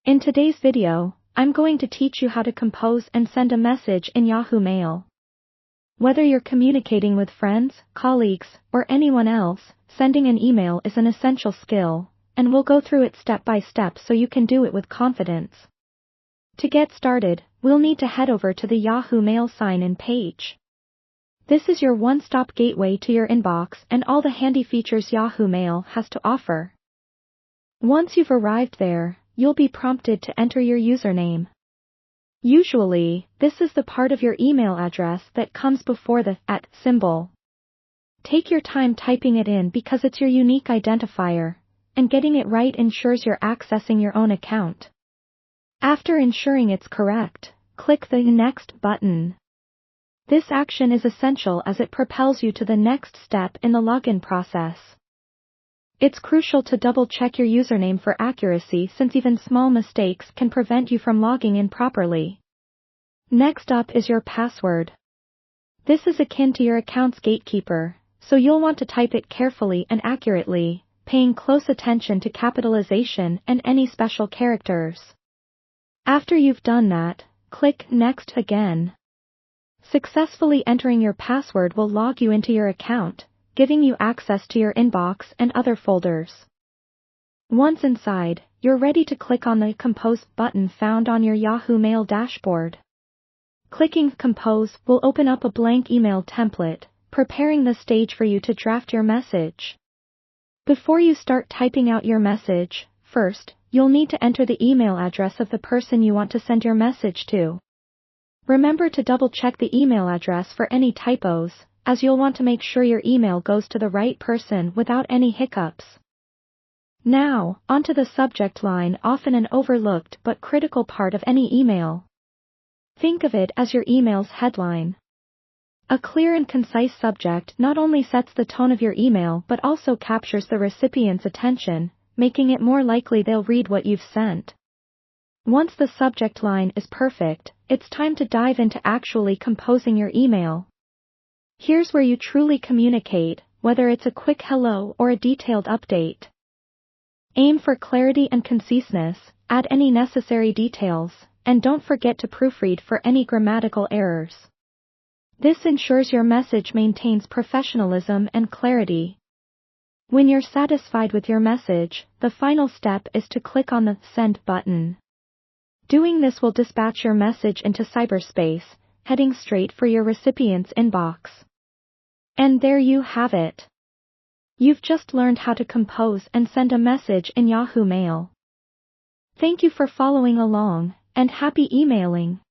In today's video, I'm going to teach you how to compose and send a message in Yahoo Mail. Whether you're communicating with friends, colleagues, or anyone else, sending an email is an essential skill, and we'll go through it step by step so you can do it with confidence. To get started, we'll need to head over to the Yahoo Mail sign-in page. This is your one-stop gateway to your inbox and all the handy features Yahoo Mail has to offer. Once you've arrived there, you'll be prompted to enter your username. Usually, this is the part of your email address that comes before the @ symbol. Take your time typing it in because it's your unique identifier, and getting it right ensures you're accessing your own account. After ensuring it's correct, click the Next button. This action is essential as it propels you to the next step in the login process. It's crucial to double-check your username for accuracy since even small mistakes can prevent you from logging in properly. Next up is your password. This is akin to your account's gatekeeper, so you'll want to type it carefully and accurately, paying close attention to capitalization and any special characters. After you've done that, click Next again. Successfully entering your password will log you into your account, giving you access to your inbox and other folders. Once inside, you're ready to click on the Compose button found on your Yahoo Mail dashboard. Clicking Compose will open up a blank email template, preparing the stage for you to draft your message. Before you start typing out your message, first, you'll need to enter the email address of the person you want to send your message to. Remember to double-check the email address for any typos, as you'll want to make sure your email goes to the right person without any hiccups. Now, onto the subject line, often an overlooked but critical part of any email. Think of it as your email's headline. A clear and concise subject not only sets the tone of your email but also captures the recipient's attention, making it more likely they'll read what you've sent. Once the subject line is perfect, it's time to dive into actually composing your email. Here's where you truly communicate, whether it's a quick hello or a detailed update. Aim for clarity and conciseness, add any necessary details, and don't forget to proofread for any grammatical errors. This ensures your message maintains professionalism and clarity. When you're satisfied with your message, the final step is to click on the Send button. Doing this will dispatch your message into cyberspace, heading straight for your recipient's inbox. And there you have it. You've just learned how to compose and send a message in Yahoo Mail. Thank you for following along, and happy emailing.